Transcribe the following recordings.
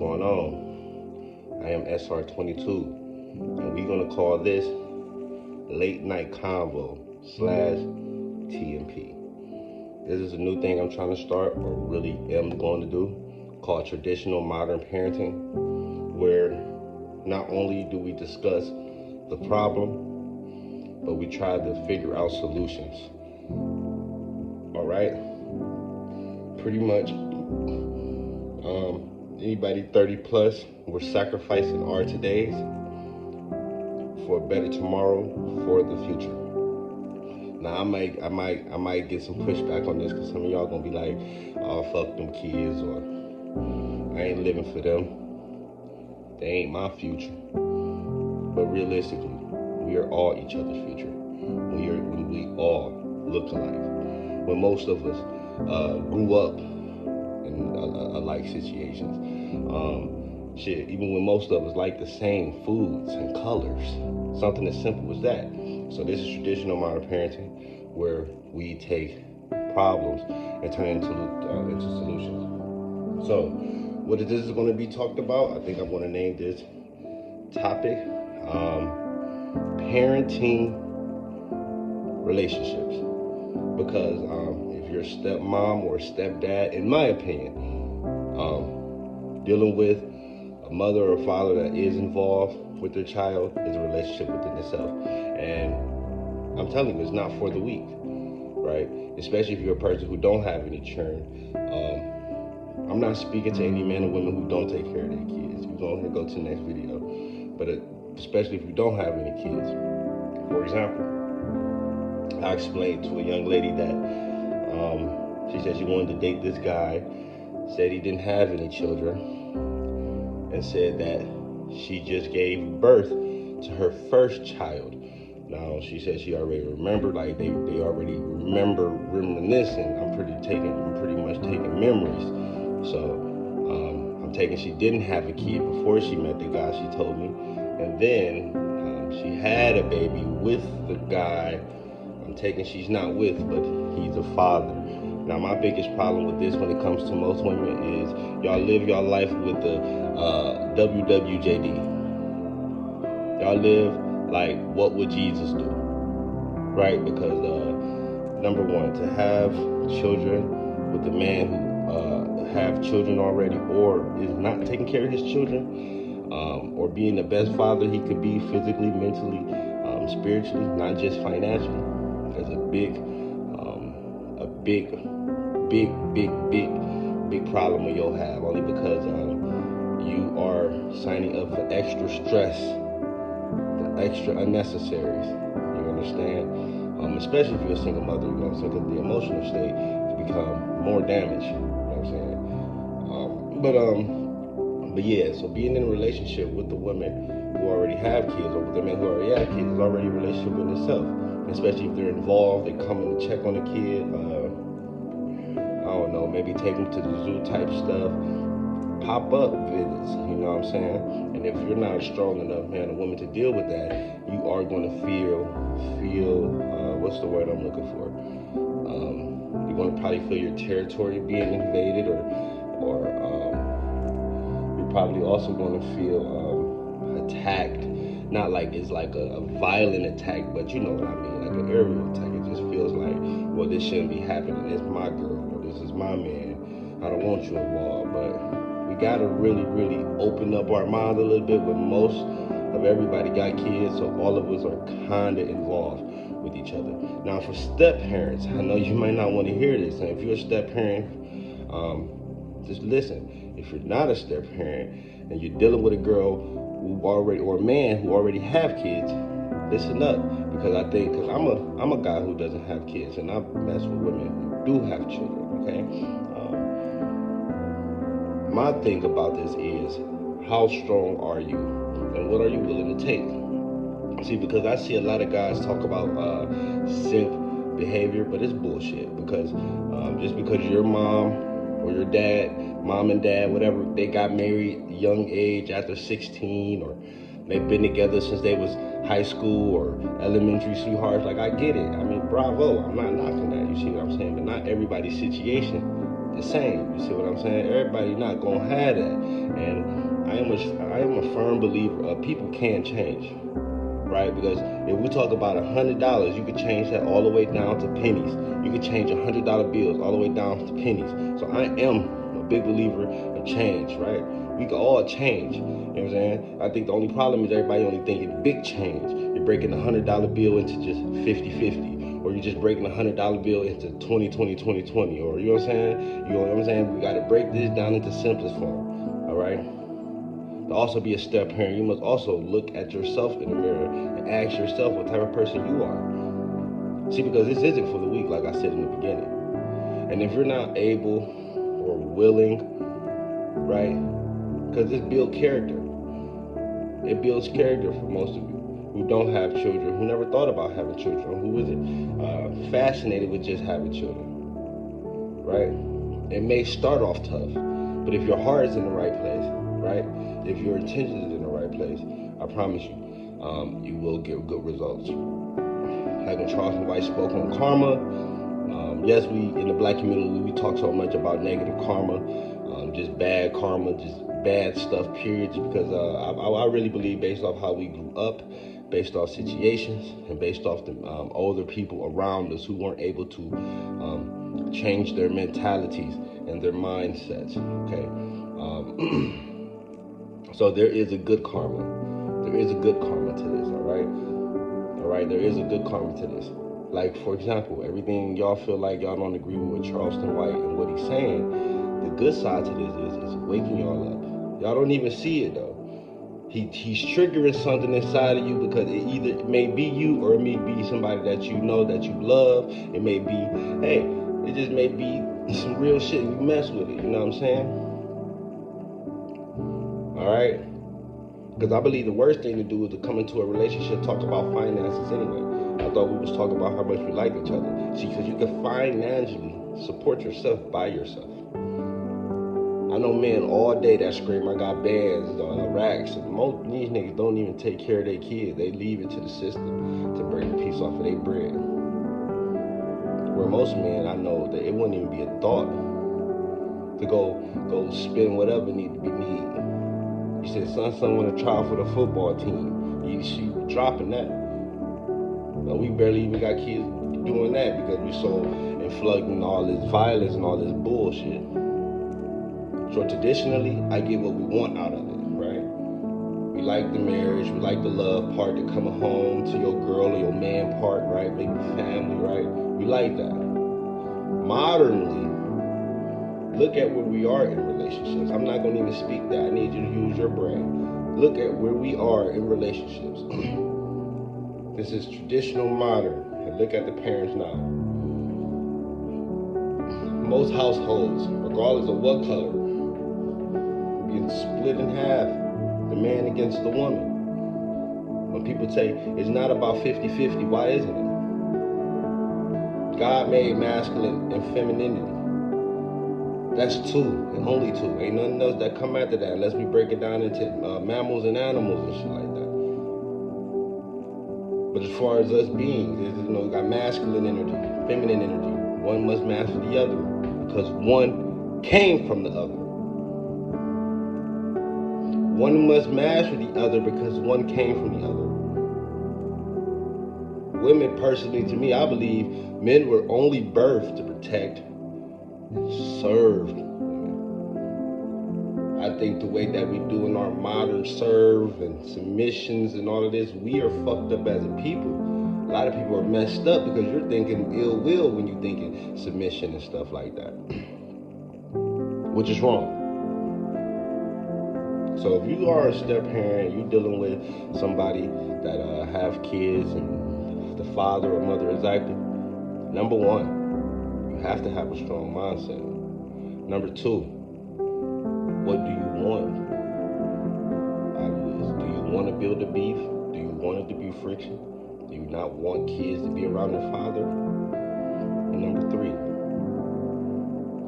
going on? I am SR22, and we're gonna call this Late Night Convo / TMP. This is a new thing I'm trying to start, or really am going to do, called Traditional Modern Parenting, where not only do we discuss the problem, but we try to figure out solutions. All right? Pretty much, anybody 30 plus, we're sacrificing our todays for a better tomorrow, for the future. Now I might get some pushback on this, because some of y'all gonna be like, oh, fuck them kids, or I ain't living for them. They ain't my future. But realistically, we are all each other's future. When we all look alike. When most of us grew up in alike situations. Even when most of us like the same foods and colors. Something as simple as that. So this is Traditional Modern Parenting, where we take problems and turn into solutions. So what this is going to be talked about, I think I'm going to name this topic parenting relationships. Because if you're a stepmom or a stepdad, in my opinion, dealing with a mother or father that is involved with their child is a relationship within itself. And I'm telling you, it's not for the weak, right? Especially if you're a person who don't have any children. I'm not speaking to any men or women who don't take care of their kids. You go ahead and go to the next video. But especially if you don't have any kids. For example, I explained to a young lady that she said she wanted to date this guy, said he didn't have any children, and said that she just gave birth to her first child. Now, she said she already remembered, like they already remember reminiscing. I'm pretty much taking memories. So I'm taking she didn't have a kid before she met the guy, she told me. And then she had a baby with the guy I'm taking she's not with, but he's a father. Now, my biggest problem with this when it comes to most women is y'all live your life with the WWJD. Y'all live like, what would Jesus do? Right? Because number one, to have children with a man who have children already, or is not taking care of his children, or being the best father he could be physically, mentally, spiritually, not just financially, is a big problem that you'll have, only because you are signing up for extra stress, the extra unnecessaries. You understand? Especially if you're a single mother, you know what I'm saying? Because the emotional state has become more damaged. You know what I'm saying? But yeah, so being in a relationship with the women who already have kids, or with the men who already have kids, is already a relationship in itself. Especially if they're involved, they come in to check on the kid. I don't know, maybe take them to the zoo type stuff. Pop up visits, you know what I'm saying? And if you're not a strong enough man or woman to deal with that, you are going to feel what's the word I'm looking for? You're going to probably feel your territory being invaded, or you're probably also going to feel attacked. Not like it's like a violent attack, but you know what I mean, like an aerial attack. It just feels like, well, this shouldn't be happening. It's my girl, or this is my man. I don't want you involved. But we gotta really open up our minds a little bit. When most of everybody got kids, so all of us are kinda involved with each other. Now, for step parents, I know you might not want to hear this, and if you're a step parent, just listen. If you're not a step parent and you're dealing with a girl or a man who already have kids, listen up, because I'm a guy who doesn't have kids, and I mess with women who do have children. Okay, my thing about this is, how strong are you, and what are you willing to take? See, because I see a lot of guys talk about simp behavior, but it's bullshit. Because just because your mom or your mom and dad, whatever, they got married young age after 16, or they've been together since they was high school or elementary sweethearts, like, I get it. I mean, bravo. I'm not knocking that, you see what I'm saying? But not everybody's situation the same. You see what I'm saying? Everybody not gonna have that. And I am a firm believer of people can change. Right? Because if we talk about $100, you could change that all the way down to pennies. You could change $100 bills all the way down to pennies. So I am a big believer of change, right? We can all change. You know what I'm saying? I think the only problem is everybody only thinking big change. You're breaking a $100 bill into just 50-50. Or you're just breaking a $100 bill into 20-20-20-20. Or you know what I'm saying? You know what I'm saying? We gotta break this down into simplest form. Alright? To also be a step parent, you must also look at yourself in the mirror and ask yourself what type of person you are. See, because this isn't for the weak, like I said in the beginning. And if you're not able or willing, right, because this builds character. It builds character for most of you who don't have children, who never thought about having children, who isn't fascinated with just having children, right? It may start off tough, but if your heart is in the right place, right? If your intention is in the right place, I promise you, you will get good results. Like when Charleston White spoke on karma, yes, we in the black community, we talk so much about negative karma, just bad karma, just bad stuff, period. Because I really believe based off how we grew up, based off situations, and based off the older people around us who weren't able to change their mentalities and their mindsets, okay? So there is a good karma. There is a good karma to this, all right? All right, there is a good karma to this. Like, for example, everything y'all feel like y'all don't agree with Charleston White and what he's saying, the good side to this is waking y'all up. Y'all don't even see it, though. He's triggering something inside of you because it may be you or it may be somebody that you know, that you love. It may be, hey, it just may be some real shit and you mess with it, you know what I'm saying? All right? Because I believe the worst thing to do is to come into a relationship, talk about finances anyway. I thought we was talking about how much we like each other. See, because you can financially support yourself by yourself. I know men all day that scream, I got bands, racks, and most of these niggas don't even take care of their kids. They leave it to the system to bring a piece off of their bread. Where most men, I know that it wouldn't even be a thought to go spend whatever need to be needed. You said, son want to try for the football team. She dropping that. But we barely even got kids doing that because we so influxed in all this violence and all this bullshit. So traditionally, I get what we want out of it, right? We like the marriage, we like the love part, to coming home to your girl or your man part, right? Maybe family, right? We like that. Modernly, look at where we are in relationships. I'm not going to even speak that. I need you to use your brain. Look at where we are in relationships. This is traditional modern. And look at the parents now. Most households, regardless of what color, get split in half. The man against the woman. When people say it's not about 50-50, why isn't it? God made masculine and femininity. That's two, and only two. Ain't nothing else that come after that unless we break it down into mammals and animals and shit like that. But as far as us beings, we got masculine energy, feminine energy. One must master the other because one came from the other. One must master the other because one came from the other. Women, personally, to me, I believe men were only birthed to protect and serve. I think the way that we do in our modern serve and submissions and all of this, we are fucked up as a people. A lot of people are messed up because you're thinking ill will when you're thinking submission and stuff like that, which is wrong. So if you are a step parent, you're dealing with somebody that have kids and the father or mother is active, number one, you have to have a strong mindset. Number two, what do you want out of this? Do you want to build a beef? Do you want it to be friction? Do you not want kids to be around their father? And number three,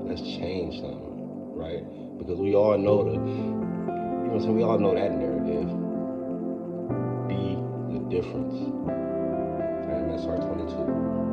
let's change something, right? Because we all know we all know that narrative. Be the difference. And that's our 22.